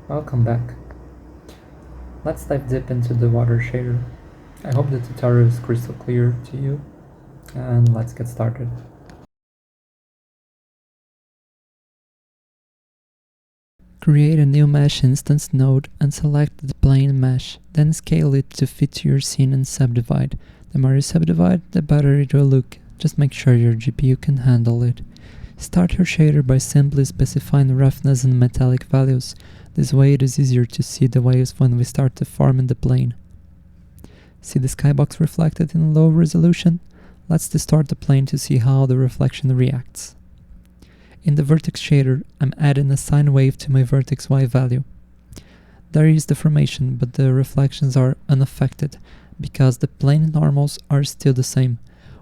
Welcome back. Let's dive deep into the water shader. I hope the tutorial is crystal clear to you, and let's get started. Create a new mesh instance node and select the plane mesh, then scale it to fit your scene and subdivide. The more you subdivide, the better it will look. Just make sure your GPU can handle it. Start your shader by simply specifying roughness and metallic values. This way it is easier to see the waves when we start deforming the plane. See the skybox reflected in low resolution? Let's distort the plane to see how the reflection reacts. In the Vertex shader, I'm adding a sine wave to my vertex Y value. There is deformation, but the reflections are unaffected, because the plane normals are still the same.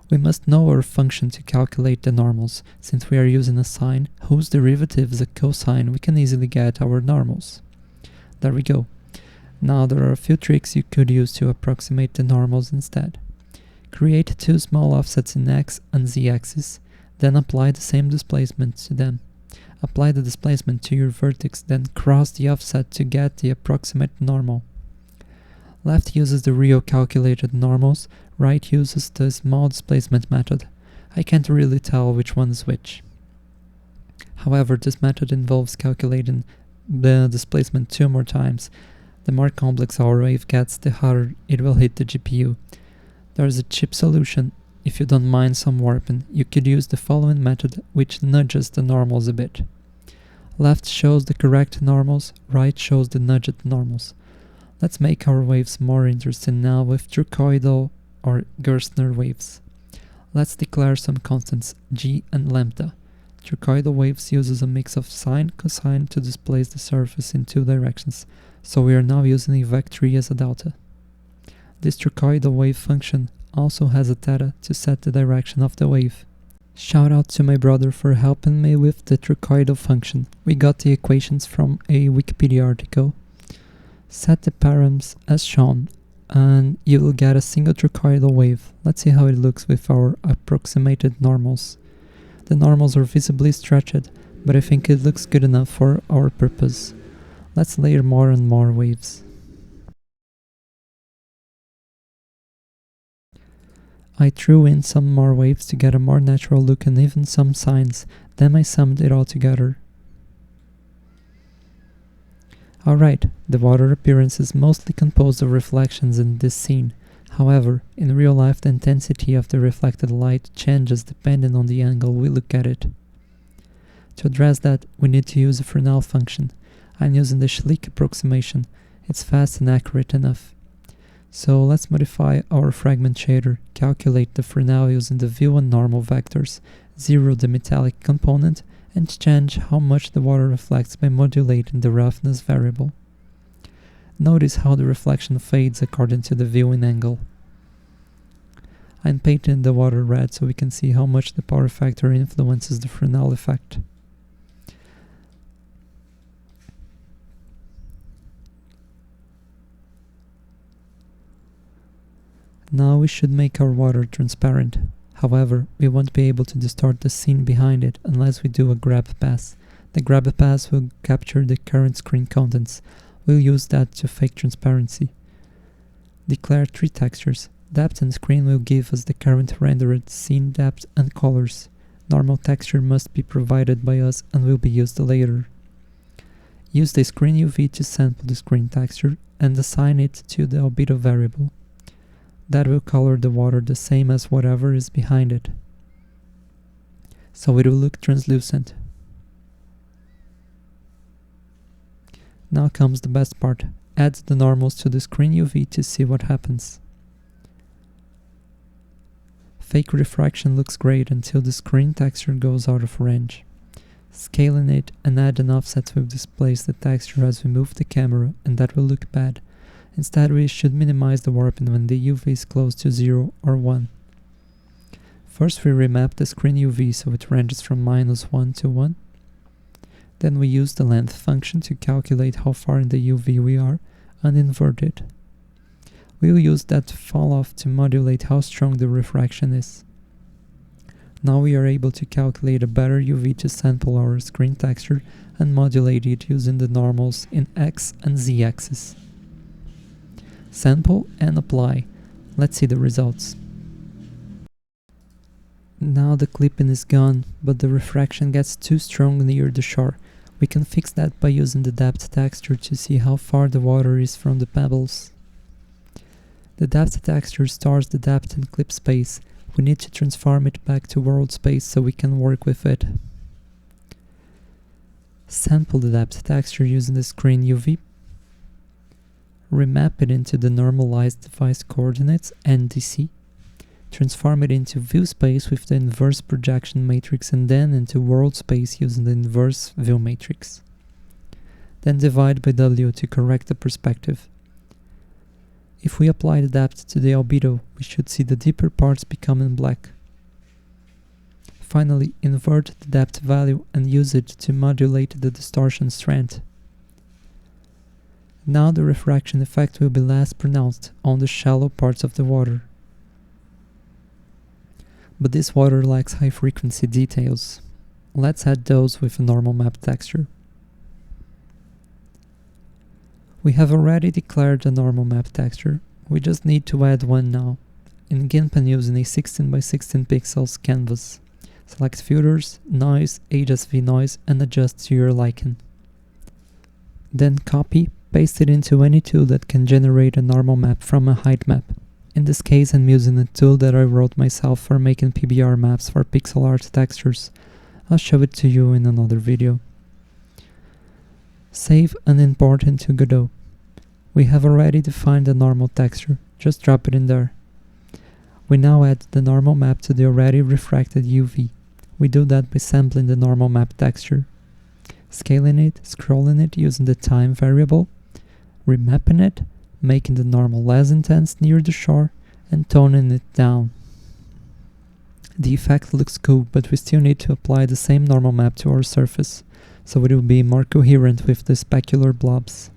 We must know our function to calculate the normals. Since we are using a sine whose derivative is a cosine, we can easily get our normals. There we go. Now there are a few tricks you could use to approximate the normals instead. Create two small offsets in x and z axis, then apply the same displacement to them. Apply the displacement to your vertex, then cross the offset to get the approximate normal. Left uses the real calculated normals, right uses the small displacement method. I can't really tell which one is which. However, this method involves calculating the displacement 2 more times. The more complex our wave gets, the harder it will hit the GPU. There is a cheap solution. If you don't mind some warping, you could use the following method, which nudges the normals a bit. Left shows the correct normals, right shows the nudged normals. Let's make our waves more interesting now with trochoidal or Gerstner waves. Let's declare some constants, g and lambda. Trochoidal waves uses a mix of sine, cosine to displace the surface in two directions, so we are now using a vec3 as a delta. This trochoidal wave function also has a theta to set the direction of the wave. Shout out to my brother for helping me with the trochoidal function. We got the equations from a Wikipedia article. Set the params as shown, and you will get a single trochoidal wave. Let's see how it looks with our approximated normals. The normals are visibly stretched, but I think it looks good enough for our purpose. Let's layer more and more waves. I threw in some more waves to get a more natural look and even some sines, then I summed it all together. Alright, the water appearance is mostly composed of reflections in this scene. However, in real life the intensity of the reflected light changes depending on the angle we look at it. To address that, we need to use a Fresnel function. I'm using the Schlick approximation. It's fast and accurate enough. So let's modify our fragment shader, calculate the Fresnel using the view and normal vectors, zero the metallic component, and change how much the water reflects by modulating the roughness variable. Notice how the reflection fades according to the viewing angle. I'm painting the water red so we can see how much the power factor influences the Fresnel effect. Now we should make our water transparent. However, we won't be able to distort the scene behind it unless we do a grab pass. The grab pass will capture the current screen contents. We'll use that to fake transparency. Declare 3 textures. Depth and screen will give us the current rendered scene depth and colors. Normal texture must be provided by us and will be used later. Use the screen UV to sample the screen texture and assign it to the albedo variable. That will color the water the same as whatever is behind it, so it will look translucent. Now comes the best part. Add the normals to the screen UV to see what happens. Fake refraction looks great until the screen texture goes out of range. Scaling it and add an offset will displace the texture as we move the camera, and that will look bad. Instead, we should minimize the warping when the UV is close to 0 or 1. First we remap the screen UV so it ranges from -1 to 1. Then we use the length function to calculate how far in the UV we are and invert it. We'll use that fall off to modulate how strong the refraction is. Now we are able to calculate a better UV to sample our screen texture and modulate it using the normals in X and Z axis. Sample and apply. Let's see the results. Now the clipping is gone, but the refraction gets too strong near the shore. We can fix that by using the depth texture to see how far the water is from the pebbles. The depth texture stores the depth in clip space. We need to transform it back to world space so we can work with it. Sample the depth texture using the screen UV. Remap it into the normalized device coordinates NDC. Transform it into view space with the inverse projection matrix and then into world space using the inverse view matrix. Then divide by W to correct the perspective. If we apply the depth to the albedo, we should see the deeper parts becoming black. Finally, invert the depth value and use it to modulate the distortion strength. Now the refraction effect will be less pronounced on the shallow parts of the water. But this water lacks high frequency details. Let's add those with a normal map texture. We have already declared a normal map texture. We just need to add one now. In GIMP I'm using a 16 by 16 pixels canvas. Select filters, noise, HSV noise and adjust to your liking. Then copy, paste it into any tool that can generate a normal map from a height map. In this case I'm using a tool that I wrote myself for making PBR maps for pixel art textures. I'll show it to you in another video. Save and import into Godot. We have already defined the normal texture, just drop it in there. We now add the normal map to the already refracted UV. We do that by sampling the normal map texture, scaling it, scrolling it using the time variable, remapping it, making the normal less intense near the shore, and toning it down. The effect looks cool, but we still need to apply the same normal map to our surface, so it will be more coherent with the specular blobs.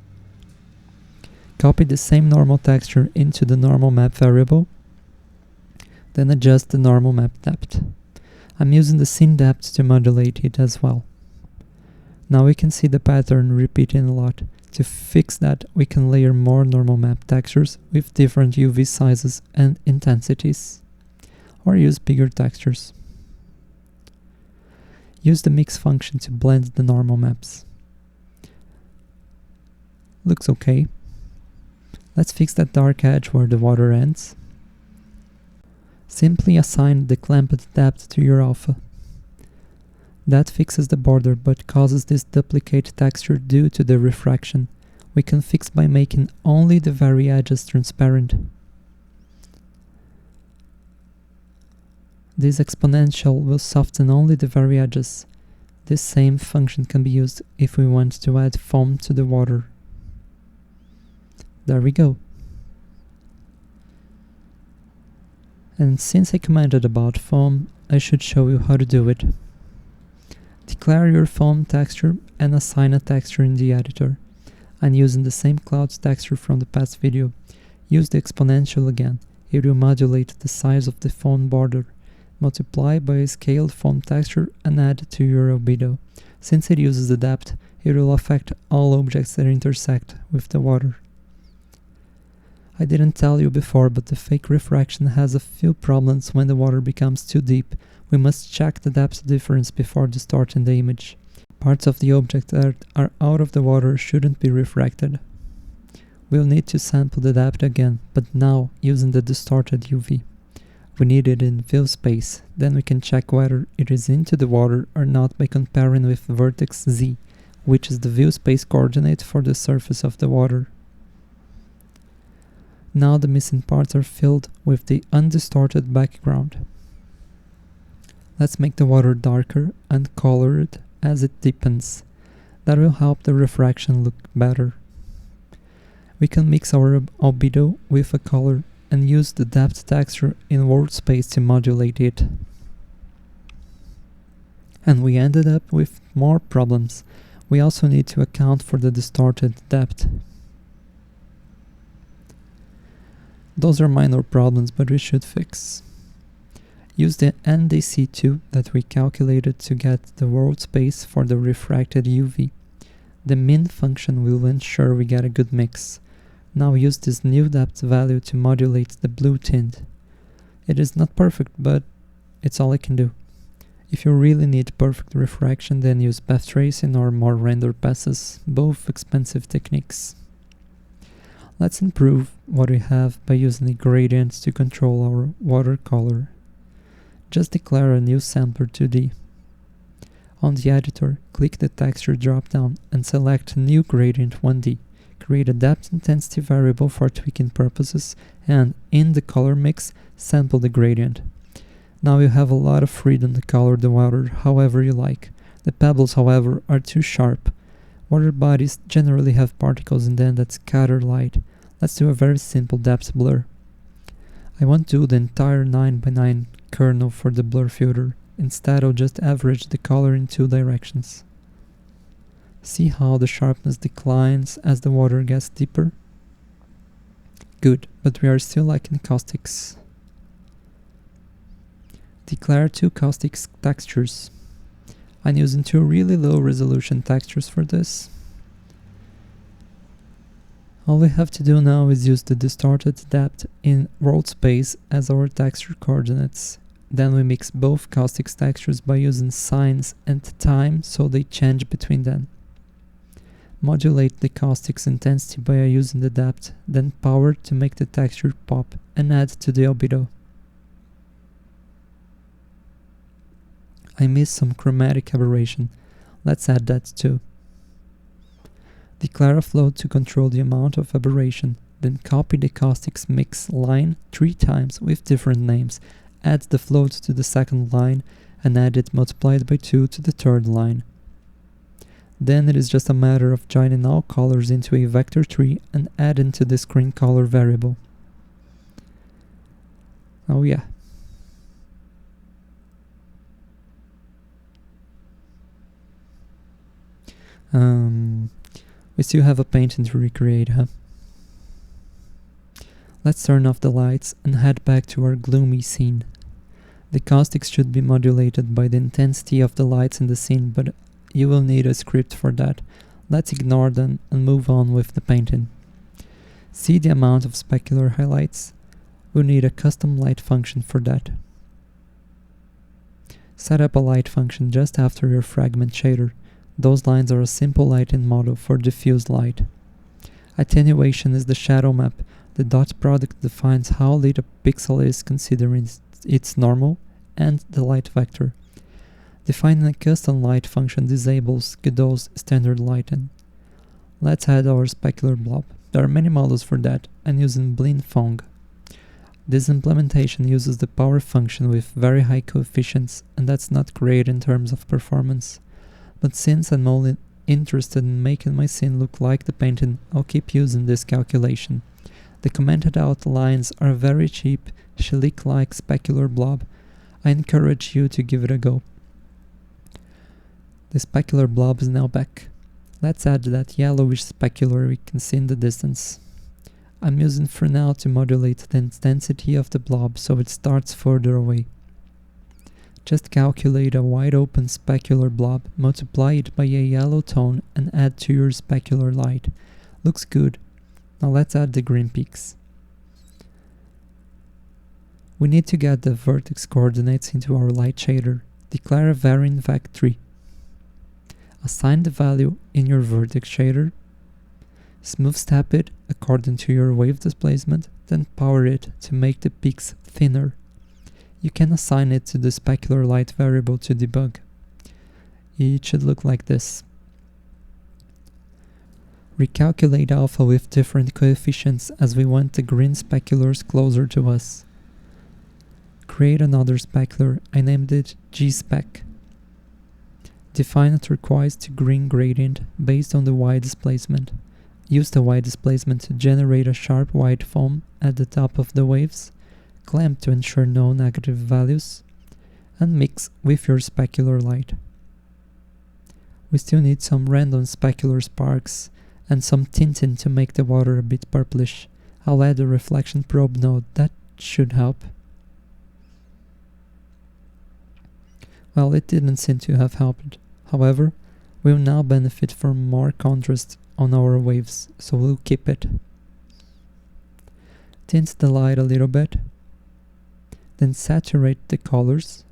Copy the same normal texture into the normal map variable, then adjust the normal map depth. I'm using the scene depth to modulate it as well. Now we can see the pattern repeating a lot. To fix that, we can layer more normal map textures with different UV sizes and intensities, or use bigger textures. Use the mix function to blend the normal maps. Looks okay. Let's fix that dark edge where the water ends. Simply assign the clamped depth to your alpha. That fixes the border but causes this duplicate texture due to the refraction. We can fix by making only the very edges transparent. This exponential will soften only the very edges. This same function can be used if we want to add foam to the water. There we go. And since I commented about foam, I should show you how to do it. Declare your foam texture and assign a texture in the editor. I'm using the same clouds texture from the past video. Use the exponential again. It will modulate the size of the foam border. Multiply by a scaled foam texture and add to your albedo. Since it uses the depth, it will affect all objects that intersect with the water. I didn't tell you before, but the fake refraction has a few problems when the water becomes too deep. We must check the depth difference before distorting the image. Parts of the object that are out of the water shouldn't be refracted. We'll need to sample the depth again, but now using the distorted UV. We need it in view space, then we can check whether it is into the water or not by comparing with Vertex Z, which is the view space coordinate for the surface of the water. Now the missing parts are filled with the undistorted background. Let's make the water darker and color it as it deepens. That will help the refraction look better. We can mix our albedo with a color and use the depth texture in world space to modulate it. And we ended up with more problems. We also need to account for the distorted depth. Those are minor problems, but we should fix. Use the NDC2 that we calculated to get the world space for the refracted UV. The min function will ensure we get a good mix. Now use this new depth value to modulate the blue tint. It is not perfect, but it's all I can do. If you really need perfect refraction, then use path tracing or more render passes, both expensive techniques. Let's improve what we have by using a gradient to control our watercolor. Just declare a new sampler 2D. On the editor, click the texture dropdown and select New Gradient 1D. Create a depth intensity variable for tweaking purposes, and in the color mix, sample the gradient. Now you have a lot of freedom to color the water however you like. The pebbles, however, are too sharp. Water bodies generally have particles in them that scatter light. Let's do a very simple depth blur. I won't do the entire 9x9 kernel for the blur filter. Instead, I'll just average the color in two directions. See how the sharpness declines as the water gets deeper? Good, but we are still lacking caustics. Declare two caustics textures. I'm using two really low resolution textures for this. All we have to do now is use the distorted depth in world space as our texture coordinates. Then we mix both caustics textures by using signs and time so they change between them. Modulate the caustics intensity by using the depth, then power to make the texture pop, and add to the albedo. I missed some chromatic aberration. Let's add that too. Declare a float to control the amount of aberration, then copy the caustics mix line 3 times with different names. Add the float to the second line and add it multiplied by 2 to the third line. Then it is just a matter of joining all colors into a vector tree and adding to the screen color variable. Oh yeah. We still have a painting to recreate, huh? Let's turn off the lights and head back to our gloomy scene. The caustics should be modulated by the intensity of the lights in the scene, but you will need a script for that. Let's ignore them and move on with the painting. See the amount of specular highlights? We'll need a custom light function for that. Set up a light function just after your fragment shader. Those lines are a simple lighting model for diffuse light. Attenuation is the shadow map. The dot product defines how lit a pixel is considering its normal and the light vector. Defining a custom light function disables Godot's standard lighting. Let's add our specular blob. There are many models for that, and using Blend Fong. This implementation uses the power function with very high coefficients, and that's not great in terms of performance. But since I'm only interested in making my scene look like the painting, I'll keep using this calculation. The commented out lines are very cheap, Schlick-like specular blob. I encourage you to give it a go. The specular blob is now back. Let's add that yellowish specular we can see in the distance. I'm using Fresnel to modulate the intensity of the blob so it starts further away. Just calculate a wide open specular blob, multiply it by a yellow tone and add to your specular light. Looks good. Now let's add the green peaks. We need to get the vertex coordinates into our light shader. Declare a variant vec3. Assign the value in your vertex shader. Smooth step it according to your wave displacement, then power it to make the peaks thinner. You can assign it to the specular light variable to debug. It should look like this. Recalculate alpha with different coefficients as we want the green speculars closer to us. Create another specular. I named it G-spec. Define a turquoise to green gradient based on the Y displacement. Use the Y displacement to generate a sharp white foam at the top of the waves. Clamp to ensure no negative values, and mix with your specular light. We still need some random specular sparks and some tinting to make the water a bit purplish. I'll add a reflection probe node, that should help. Well, it didn't seem to have helped. However, we'll now benefit from more contrast on our waves, so we'll keep it. Tint the light a little bit, then saturate the colors.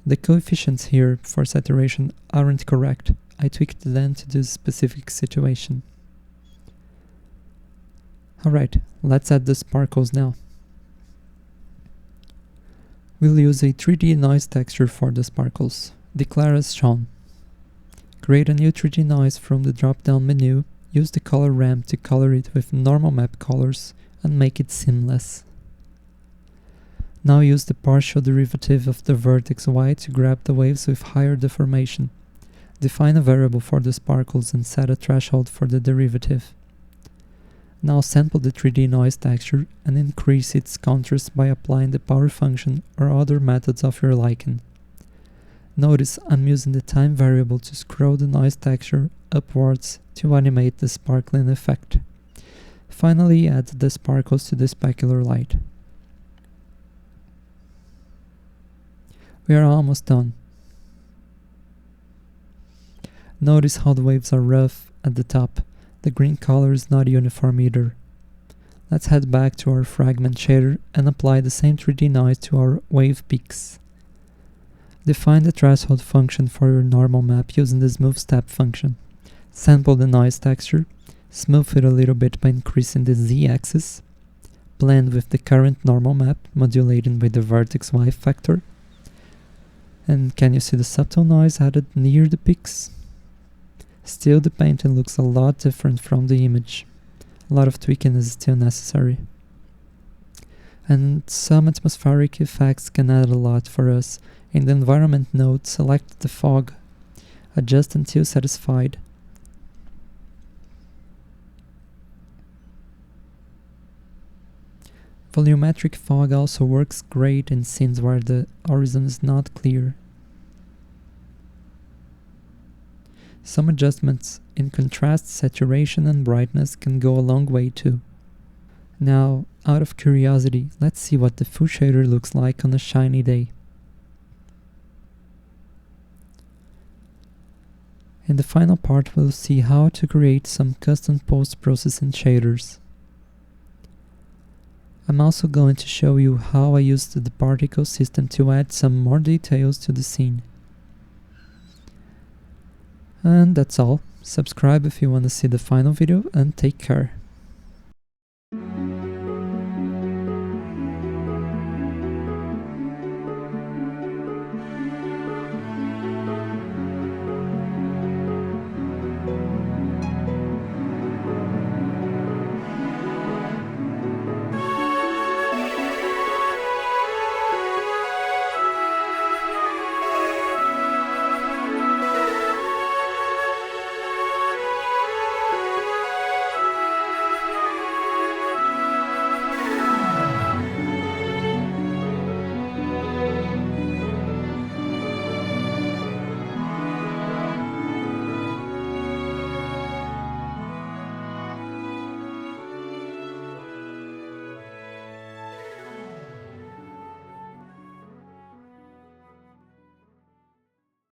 The coefficients here for saturation aren't correct. I tweaked them to this specific situation. Alright, let's add the sparkles now. We'll use a 3D noise texture for the sparkles. Declare as shown. Create a new 3D noise from the drop-down menu. Use the color ramp to color it with normal map colors and make it seamless. Now use the partial derivative of the vertex Y to grab the waves with higher deformation. Define a variable for the sparkles and set a threshold for the derivative. Now sample the 3D noise texture and increase its contrast by applying the power function or other methods of your liking. Notice I'm using the time variable to scroll the noise texture upwards to animate the sparkling effect. Finally, add the sparkles to the specular light. We are almost done. Notice how the waves are rough at the top. The green color is not uniform either. Let's head back to our fragment shader and apply the same 3D noise to our wave peaks. Define the threshold function for your normal map using the smooth step function. Sample the noise texture, smooth it a little bit by increasing the z-axis, blend with the current normal map, modulating by the vertex Y factor. And can you see the subtle noise added near the peaks? Still, the painting looks a lot different from the image. A lot of tweaking is still necessary. And some atmospheric effects can add a lot for us. In the environment node, select the fog. Adjust until satisfied. Volumetric fog also works great in scenes where the horizon is not clear. Some adjustments in contrast, saturation and brightness can go a long way too. Now, out of curiosity, let's see what the full shader looks like on a shiny day. In the final part, we'll see how to create some custom post-processing shaders. I'm also going to show you how I used the particle system to add some more details to the scene. And that's all. Subscribe if you want to see the final video, and take care.